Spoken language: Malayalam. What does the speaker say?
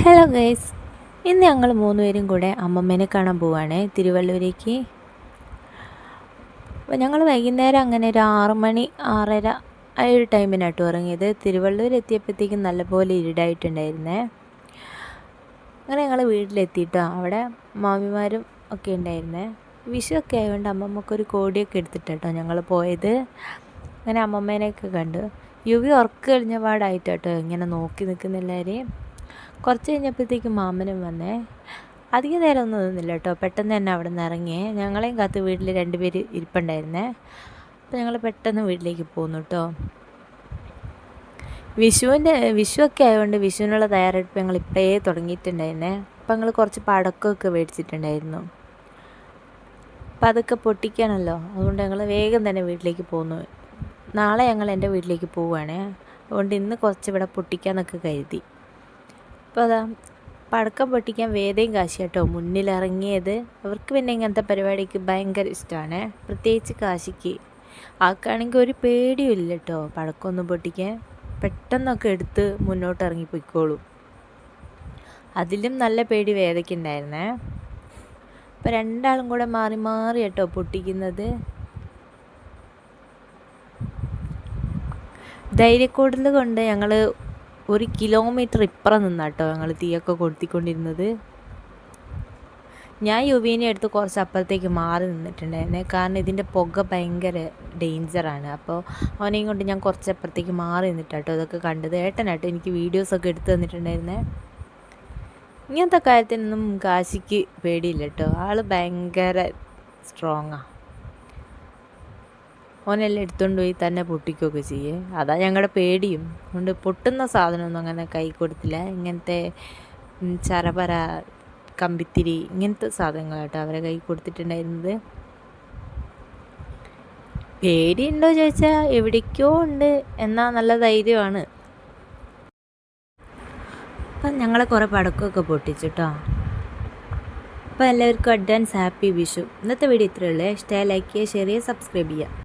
ഹലോ ഗൈസ്, ഇന്ന് ഞങ്ങൾ മൂന്നുപേരും കൂടെ അമ്മമ്മേനെ കാണാൻ പോവുകയാണ് തിരുവള്ളൂരേക്ക്. അപ്പോൾ ഞങ്ങൾ വൈകുന്നേരം അങ്ങനെ ഒരു 6 മണി 6:30 ആ ഒരു ടൈമിനാട്ടോ ഇറങ്ങിയത്. തിരുവള്ളൂർ എത്തിയപ്പോഴത്തേക്കും നല്ലപോലെ ഇരുടായിട്ടുണ്ടായിരുന്നേ. അങ്ങനെ ഞങ്ങൾ വീട്ടിലെത്തിയിട്ടോ. അവിടെ മാമിമാരും ഒക്കെ ഉണ്ടായിരുന്നേ. വിഷു ഒക്കെ ആയതുകൊണ്ട് അമ്മമ്മക്കൊരു കോടിയൊക്കെ എടുത്തിട്ടോ ഞങ്ങൾ പോയത്. അങ്ങനെ അമ്മമ്മേനെയൊക്കെ കണ്ടു. യുവി ഉറക്കം കഴിഞ്ഞ പാടായിട്ടോ ഇങ്ങനെ നോക്കി നിൽക്കുന്നെല്ലാവരെയും. കുറച്ച് കഴിഞ്ഞപ്പോഴത്തേക്കും മാമനും വന്നേ. അധിക നേരം ഒന്നും നിന്നില്ല കേട്ടോ. പെട്ടെന്ന് തന്നെ അവിടെ നിന്ന് ഇറങ്ങിയേ. ഞങ്ങളെയും കാത്ത് വീട്ടിൽ 2 പേര് ഇരിപ്പുണ്ടായിരുന്നേ. അപ്പോൾ ഞങ്ങൾ പെട്ടെന്ന് വീട്ടിലേക്ക് പോന്നു കേട്ടോ. വിഷുവൊക്കെ ആയതുകൊണ്ട് വിഷുവിനുള്ള തയ്യാറെടുപ്പ് ഞങ്ങൾ ഇപ്പോഴേ തുടങ്ങിയിട്ടുണ്ടായിരുന്നേ. അപ്പം ഞങ്ങൾ കുറച്ച് പടക്കമൊക്കെ മേടിച്ചിട്ടുണ്ടായിരുന്നു. അപ്പം അതൊക്കെ പൊട്ടിക്കാനല്ലോ, അതുകൊണ്ട് ഞങ്ങൾ വേഗം തന്നെ വീട്ടിലേക്ക് പോന്നു. നാളെ ഞങ്ങൾ എൻ്റെ വീട്ടിലേക്ക് പോവുകയാണേ. അതുകൊണ്ട് ഇന്ന് കുറച്ച് ഇവിടെ പൊട്ടിക്കാമെന്നൊക്കെ കരുതി. അപ്പോൾ അതാ പടക്കം പൊട്ടിക്കാൻ വേദയും കാശി കേട്ടോ മുന്നിലിറങ്ങിയത്. അവർക്ക് പിന്നെ ഇങ്ങനത്തെ പരിപാടിക്ക് ഭയങ്കര ഇഷ്ടമാണ്, പ്രത്യേകിച്ച് കാശിക്ക്. ആൾക്കാണെങ്കിൽ ഒരു പേടിയും ഇല്ല കേട്ടോ പടക്കമൊന്നും പൊട്ടിക്കാൻ. പെട്ടെന്നൊക്കെ എടുത്ത് മുന്നോട്ട് ഇറങ്ങിപ്പോയിക്കോളും. അതിലും നല്ല പേടി വേദയ്ക്കുണ്ടായിരുന്നേ. അപ്പോൾ രണ്ടാളും കൂടെ മാറി മാറി കേട്ടോ പൊട്ടിക്കുന്നത്. ധൈര്യക്കൂടുതൽ കൊണ്ട് ഞങ്ങൾ 1 കിലോമീറ്റർ ഇപ്പുറം നിന്നാട്ടോ ഞങ്ങൾ തീയൊക്കെ കൊളുത്തിക്കൊണ്ടിരുന്നത്. ഞാൻ യുവീനെ എടുത്ത് കുറച്ച് അപ്പുറത്തേക്ക് മാറി നിന്നിട്ടുണ്ടായിരുന്നേ. കാരണം ഇതിൻ്റെ പുക ഭയങ്കര ഡേഞ്ചറാണ്. അപ്പോൾ അവനെയും കൊണ്ട് ഞാൻ കുറച്ച് അപ്പുറത്തേക്ക് മാറി നിന്നിട്ടാട്ടോ ഇതൊക്കെ കണ്ടത്. ഏട്ടനാട്ടോ എനിക്ക് വീഡിയോസൊക്കെ എടുത്ത് തന്നിട്ടുണ്ടായിരുന്നേ. ഇങ്ങനത്തെ കാര്യത്തിനൊന്നും കാശിക്ക് പേടിയില്ല കേട്ടോ. ആൾ ഭയങ്കര സ്ട്രോങ്ങാണ്. ഓനെല്ലാം എടുത്തുകൊണ്ട് പോയി തന്നെ പൊട്ടിക്കുകയൊക്കെ ചെയ്യേ. അതാ ഞങ്ങളുടെ പേടിയും. അതുകൊണ്ട് പൊട്ടുന്ന സാധനമൊന്നും അങ്ങനെ കൈ കൊടുത്തില്ല. ഇങ്ങനത്തെ ചരപര കമ്പിത്തിരി ഇങ്ങനത്തെ സാധനങ്ങളാട്ടോ അവരെ കൈ കൊടുത്തിട്ടുണ്ടായിരുന്നത്. പേടിയുണ്ടോ ചോദിച്ചാൽ എവിടേക്കോ ഉണ്ട്, എന്നാൽ നല്ല ധൈര്യമാണ്. അപ്പം ഞങ്ങളെ കുറേ പടക്കമൊക്കെ പൊട്ടിച്ചിട്ടോ. അപ്പോൾ എല്ലാവർക്കും അഡ്വാൻസ് ഹാപ്പി വിഷു. ഇന്നത്തെ വീഡിയോ ഇത്രയേ ഉള്ളൂ. ഇഷ്ടമായി ലൈക്ക് ചെയ്യുക, ഷെയർ ചെയ്യുക, സബ്സ്ക്രൈബ് ചെയ്യുക.